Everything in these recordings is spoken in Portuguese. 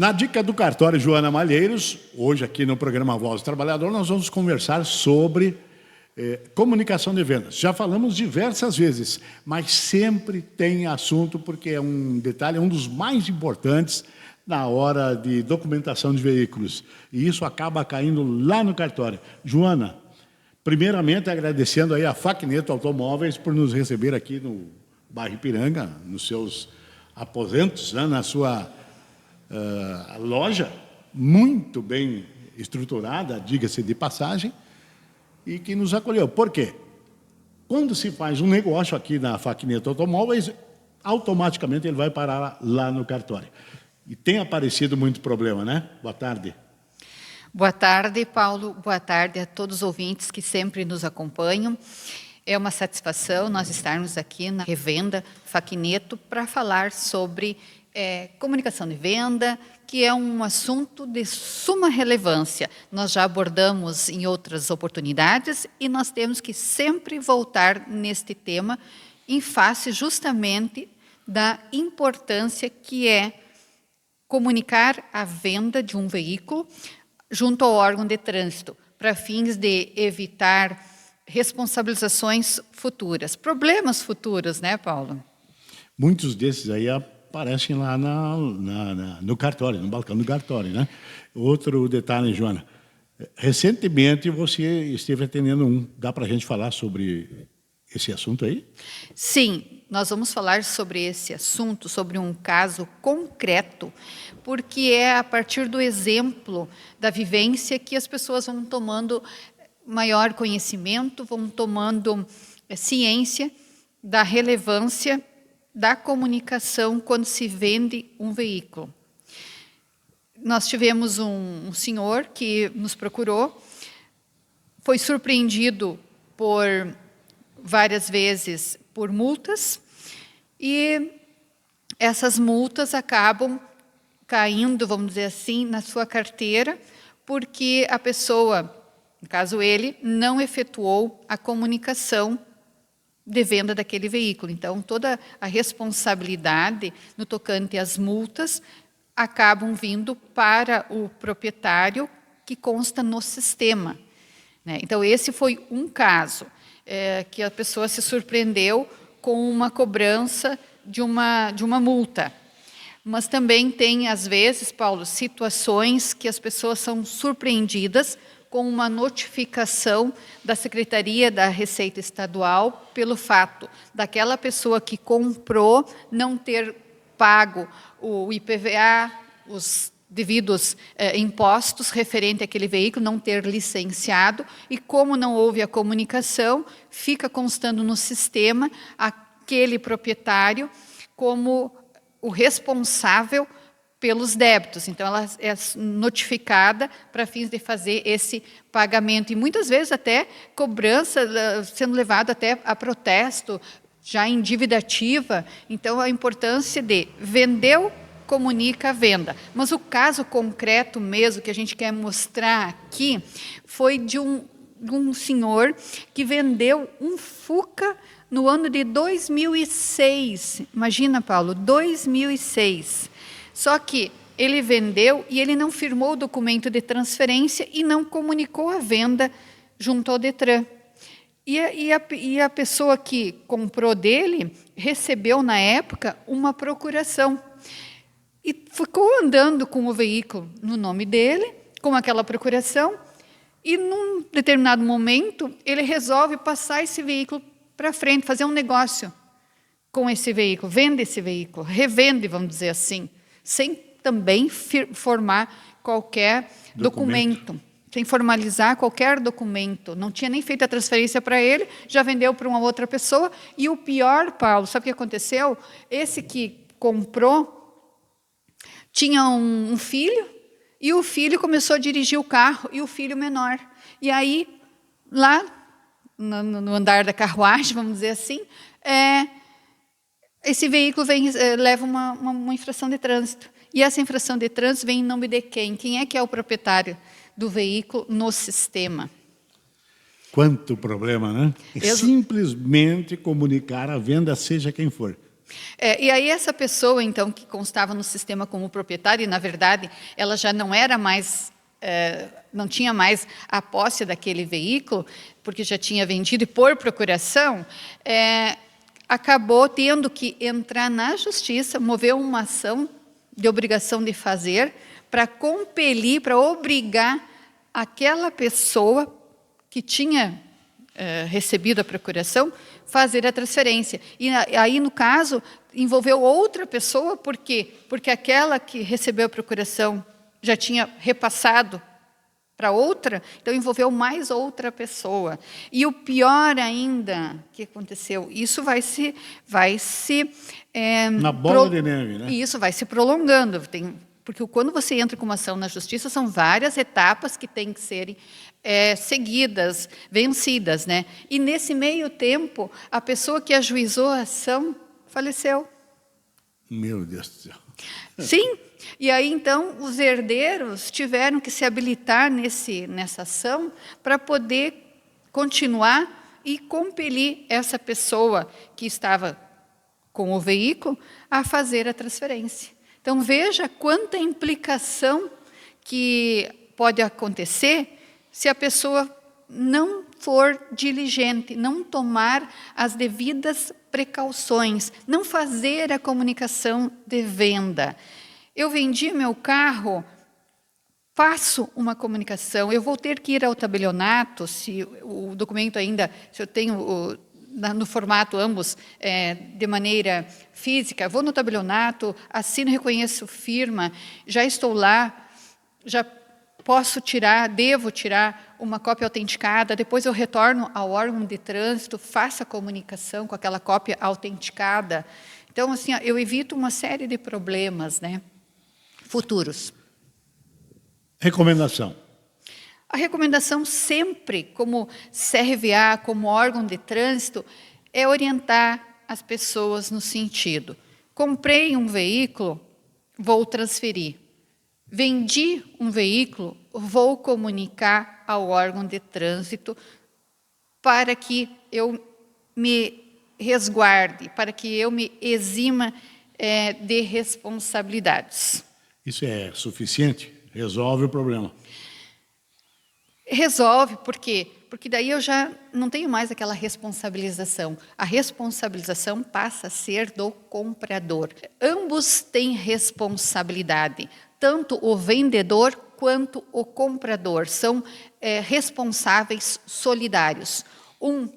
Na dica do cartório Joana Malheiros, hoje aqui no programa Voz do Trabalhador, nós vamos conversar sobre comunicação de vendas. Já falamos diversas vezes, mas sempre tem assunto, porque é um detalhe, um dos mais importantes na hora de documentação de veículos. E isso acaba caindo lá no cartório. Joana, primeiramente agradecendo aí a Facneto Automóveis por nos receber aqui no bairro Ipiranga, nos seus aposentos, né, na sua loja, muito bem estruturada, diga-se de passagem, e que nos acolheu. Por quê? Quando se faz um negócio aqui na Facneto Automóveis, automaticamente ele vai parar lá no cartório. E tem aparecido muito problema, né? Boa tarde. Boa tarde, Paulo. Boa tarde a todos os ouvintes que sempre nos acompanham. É uma satisfação nós estarmos aqui na Revenda Facneto para falar sobre comunicação de venda, que é um assunto de suma relevância. Nós já abordamos em outras oportunidades e nós temos que sempre voltar neste tema em face justamente da importância que é comunicar a venda de um veículo junto ao órgão de trânsito, para fins de evitar responsabilizações futuras, problemas futuros, né, Paulo? Muitos desses aí aparecem lá no cartório, no balcão do cartório, né? Outro detalhe, Joana, recentemente você esteve atendendo um, dá para a gente falar sobre esse assunto aí? Sim, nós vamos falar sobre esse assunto, sobre um caso concreto, porque é a partir do exemplo da vivência que as pessoas vão tomando maior conhecimento, vão tomando ciência da relevância da comunicação quando se vende um veículo. Nós tivemos um senhor que nos procurou, foi surpreendido por várias vezes por multas, e essas multas acabam caindo, vamos dizer assim, na sua carteira, porque a pessoa, no caso ele, não efetuou a comunicação de venda daquele veículo. Então, toda a responsabilidade no tocante às multas acabam vindo para o proprietário, que consta no sistema, né? Então, esse foi um caso que a pessoa se surpreendeu com uma cobrança de uma multa. Mas também tem, às vezes, Paulo, situações que as pessoas são surpreendidas com uma notificação da Secretaria da Receita Estadual pelo fato daquela pessoa que comprou não ter pago o IPVA, os devidos impostos referente àquele veículo, não ter licenciado, e como não houve a comunicação, fica constando no sistema aquele proprietário como o responsável pelos débitos. Então, ela é notificada para fins de fazer esse pagamento. E muitas vezes até cobrança, sendo levado até a protesto, já em dívida ativa. Então, a importância de vendeu, comunica a venda. Mas o caso concreto mesmo que a gente quer mostrar aqui foi de um senhor que vendeu um Fuca no ano de 2006. Imagina, Paulo, 2006. Só que ele vendeu e ele não firmou o documento de transferência e não comunicou a venda junto ao Detran. E a pessoa que comprou dele recebeu, na época, uma procuração. E ficou andando com o veículo no nome dele, com aquela procuração, e num determinado momento ele resolve passar esse veículo para frente, fazer um negócio com esse veículo, vende esse veículo, revende, vamos dizer assim, sem também formar qualquer documento, sem formalizar qualquer documento. Não tinha nem feito a transferência para ele, já vendeu para uma outra pessoa. E o pior, Paulo, sabe o que aconteceu? Esse que comprou tinha um filho, e o filho começou a dirigir o carro, e o filho menor. E aí, lá no andar da carruagem, vamos dizer assim, esse veículo leva uma infração de trânsito. E essa infração de trânsito vem em nome de quem? Quem é que é o proprietário do veículo no sistema? Quanto problema, né? Simplesmente comunicar a venda, seja quem for. E aí essa pessoa, então, que constava no sistema como proprietária, e na verdade ela já não era mais, não tinha mais a posse daquele veículo, porque já tinha vendido e por procuração, acabou tendo que entrar na justiça, mover uma ação de obrigação de fazer, para compelir, para obrigar aquela pessoa que tinha recebido a procuração, fazer a transferência. E aí, no caso, envolveu outra pessoa, por quê? Porque aquela que recebeu a procuração já tinha repassado para outra, então envolveu mais outra pessoa. E o pior ainda que aconteceu, isso vai se Na bola de neve, né? E isso vai se prolongando, porque quando você entra com uma ação na justiça, são várias etapas que têm que serem seguidas, vencidas, né? E nesse meio tempo, a pessoa que ajuizou a ação faleceu. Meu Deus do céu. Sim, e aí então os herdeiros tiveram que se habilitar nessa ação para poder continuar e compelir essa pessoa que estava com o veículo a fazer a transferência. Então veja quanta implicação que pode acontecer se a pessoa não for diligente, não tomar as devidas precauções, não fazer a comunicação de venda. Eu vendi meu carro, faço uma comunicação, eu vou ter que ir ao tabelionato, se o documento ainda, se eu tenho no formato ambos, de maneira física, vou no tabelionato, assino, reconheço firma, já estou lá, já posso tirar, devo tirar uma cópia autenticada, depois eu retorno ao órgão de trânsito, faço a comunicação com aquela cópia autenticada. Então, assim, eu evito uma série de problemas, né, futuros. Recomendação. A recomendação sempre, como CRVA, como órgão de trânsito, é orientar as pessoas no sentido: comprei um veículo, vou transferir. Vendi um veículo, vou comunicar ao órgão de trânsito para que eu me resguarde, para que eu me exima de responsabilidades. Isso é suficiente? Resolve o problema? Resolve, por quê? Porque daí eu já não tenho mais aquela responsabilização. A responsabilização passa a ser do comprador. Ambos têm responsabilidade. Tanto o vendedor quanto o comprador são responsáveis solidários. Um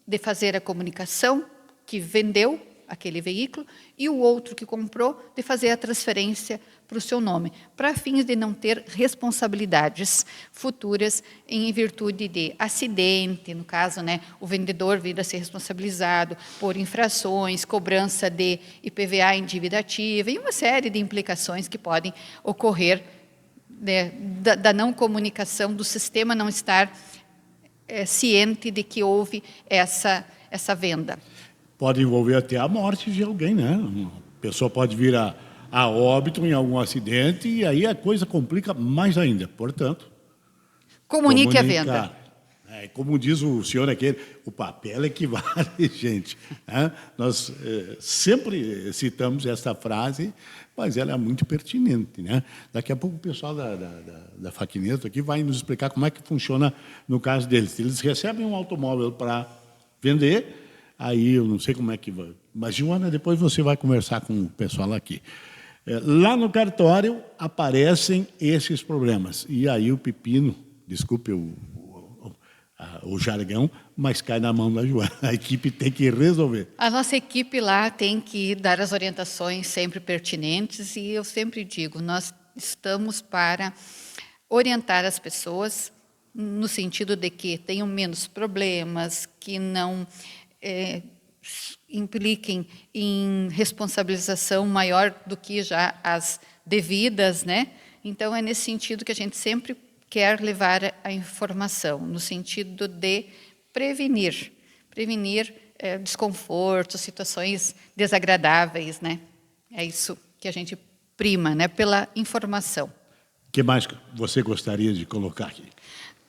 de fazer a comunicação que vendeu aquele veículo e o outro que comprou de fazer a transferência para o seu nome, para fins de não ter responsabilidades futuras em virtude de acidente, no caso, né, o vendedor vir a ser responsabilizado por infrações, cobrança de IPVA em dívida ativa e uma série de implicações que podem ocorrer, né, da não comunicação, do sistema não estar ciente de que houve essa venda. Pode envolver até a morte de alguém, né? Uma pessoa pode vir a óbito em algum acidente e aí a coisa complica mais ainda. Portanto, Comunique a venda. Como diz o senhor aquele, o papel equivale, gente. Nós sempre citamos essa frase, mas ela é muito pertinente, né? Daqui a pouco o pessoal da Faquineto aqui vai nos explicar como é que funciona no caso deles. Eles recebem um automóvel para vender. Aí eu não sei como é que vai. Mas, Joana, depois você vai conversar com o pessoal aqui. Lá no cartório aparecem esses problemas. E aí o pepino, desculpe o jargão, mas cai na mão da Joana. A equipe tem que resolver. A nossa equipe lá tem que dar as orientações sempre pertinentes e eu sempre digo, nós estamos para orientar as pessoas no sentido de que tenham menos problemas, que não impliquem em responsabilização maior do que já as devidas, né? Então, é nesse sentido que a gente sempre quer levar a informação, no sentido de prevenir desconfortos, situações desagradáveis, né? É isso que a gente prima, né? Pela informação. O que mais você gostaria de colocar aqui?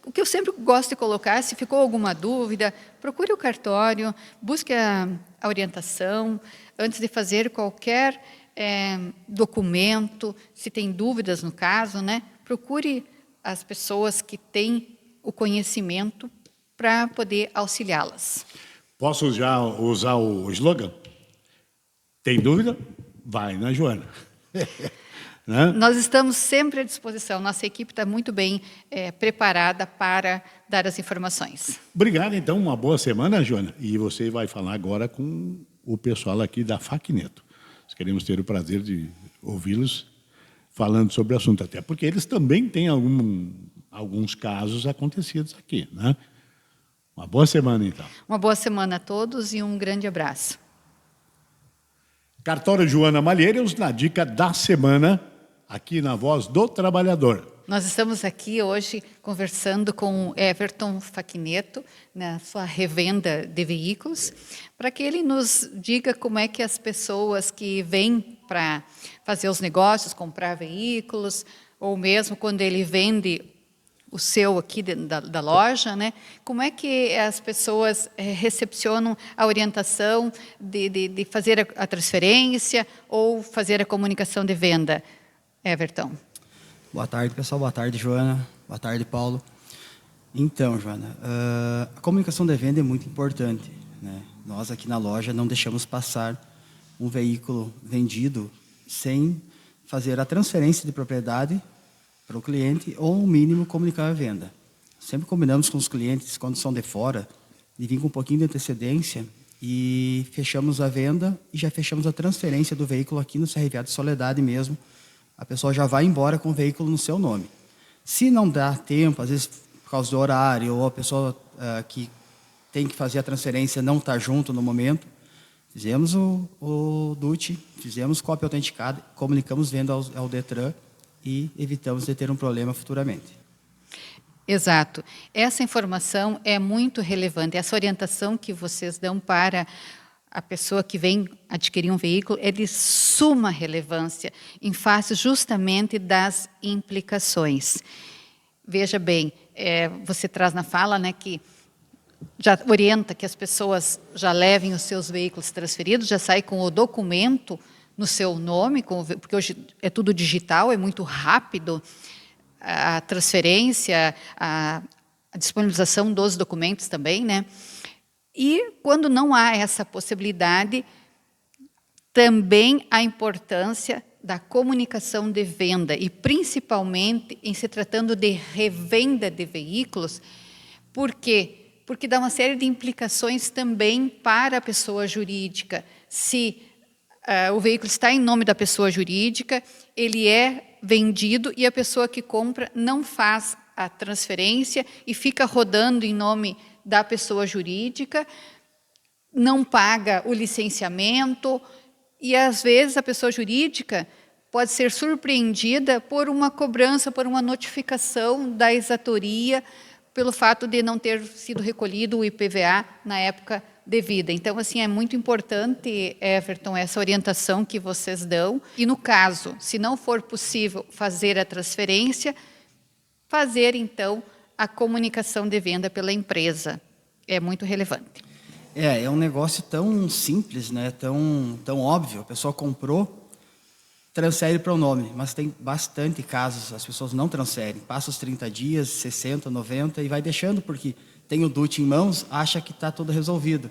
O que eu sempre gosto de colocar, se ficou alguma dúvida, procure o cartório, busque a orientação, antes de fazer qualquer documento, se tem dúvidas no caso, né? Procure as pessoas que têm o conhecimento para poder auxiliá-las. Posso já usar o slogan? Tem dúvida? Vai na Joana. Né? Nós estamos sempre à disposição. Nossa equipe está muito bem preparada para dar as informações. Obrigado, então. Uma boa semana, Joana. E você vai falar agora com o pessoal aqui da Facneto. Nós queremos ter o prazer de ouvi-los falando sobre o assunto, até porque eles também têm alguns casos acontecidos aqui, né? Uma boa semana, então. Uma boa semana a todos e um grande abraço. Cartório Joana Malheiros, na dica da semana, aqui na Voz do Trabalhador. Nós estamos aqui hoje conversando com Everton Facneto, na sua revenda de veículos, para que ele nos diga como é que as pessoas que vêm para fazer os negócios, comprar veículos, ou mesmo quando ele vende o seu aqui da loja, né? Como é que as pessoas recepcionam a orientação de fazer a transferência ou fazer a comunicação de venda? Everton. Boa tarde, pessoal. Boa tarde, Joana. Boa tarde, Paulo. Então, Joana, a comunicação de venda é muito importante, né? Nós aqui na loja não deixamos passar um veículo vendido sem fazer a transferência de propriedade para o cliente ou, no mínimo, comunicar a venda. Sempre combinamos com os clientes, quando são de fora, de vir com um pouquinho de antecedência e fechamos a venda e já fechamos a transferência do veículo aqui no CRVA de Soledade mesmo. A pessoa já vai embora com o veículo no seu nome. Se não dá tempo, às vezes por causa do horário, ou a pessoa que tem que fazer a transferência não está junto no momento, fizemos o DUT, fizemos cópia autenticada, comunicamos venda ao Detran e evitamos de ter um problema futuramente. Exato. Essa informação é muito relevante. Essa orientação que vocês dão para a pessoa que vem adquirir um veículo é de suma relevância em face justamente das implicações. Veja bem, você traz na fala, né, que já orienta que as pessoas já levem os seus veículos transferidos, já saem com o documento no seu nome, porque hoje é tudo digital, é muito rápido a transferência, a disponibilização dos documentos também, né? E quando não há essa possibilidade, também a importância da comunicação de venda, e principalmente em se tratando de revenda de veículos. Por quê? Porque dá uma série de implicações também para a pessoa jurídica. Se o veículo está em nome da pessoa jurídica, ele é vendido e a pessoa que compra não faz a transferência e fica rodando em nome da pessoa jurídica, não paga o licenciamento e, às vezes, a pessoa jurídica pode ser surpreendida por uma cobrança, por uma notificação da exatoria, pelo fato de não ter sido recolhido o IPVA na época devida. Então, assim, é muito importante, Everton, essa orientação que vocês dão. E, no caso, se não for possível fazer a transferência, fazer, então, a comunicação de venda pela empresa. É muito relevante. É um negócio tão simples, né? Tão óbvio. A pessoa comprou, transfere para o nome, mas tem bastante casos, as pessoas não transferem. Passa os 30 dias, 60, 90 e vai deixando, porque tem o DUT em mãos, acha que está tudo resolvido.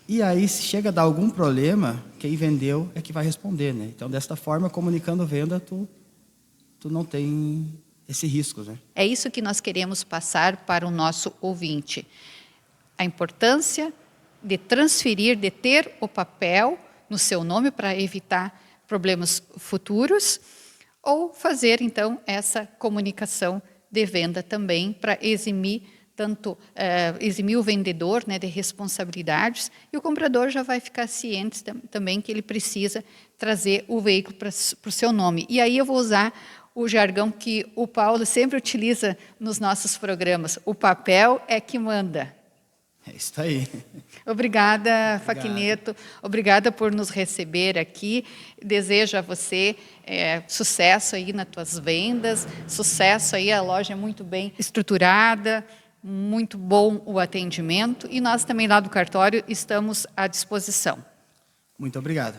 E aí, se chega a dar algum problema, quem vendeu é que vai responder, né? Então, desta forma, comunicando venda, tu não tem esse risco, né? É isso que nós queremos passar para o nosso ouvinte. A importância de transferir, de ter o papel no seu nome para evitar problemas futuros, ou fazer, então, essa comunicação de venda também para eximir o vendedor, né, de responsabilidades, e o comprador já vai ficar ciente também que ele precisa trazer o veículo para o seu nome. E aí eu vou usar o jargão que o Paulo sempre utiliza nos nossos programas: o papel é que manda. É isso aí. Obrigada, Faquineto. Obrigada por nos receber aqui. Desejo a você sucesso aí nas tuas vendas, sucesso aí, a loja é muito bem estruturada, muito bom o atendimento e nós também lá do cartório estamos à disposição. Muito obrigado.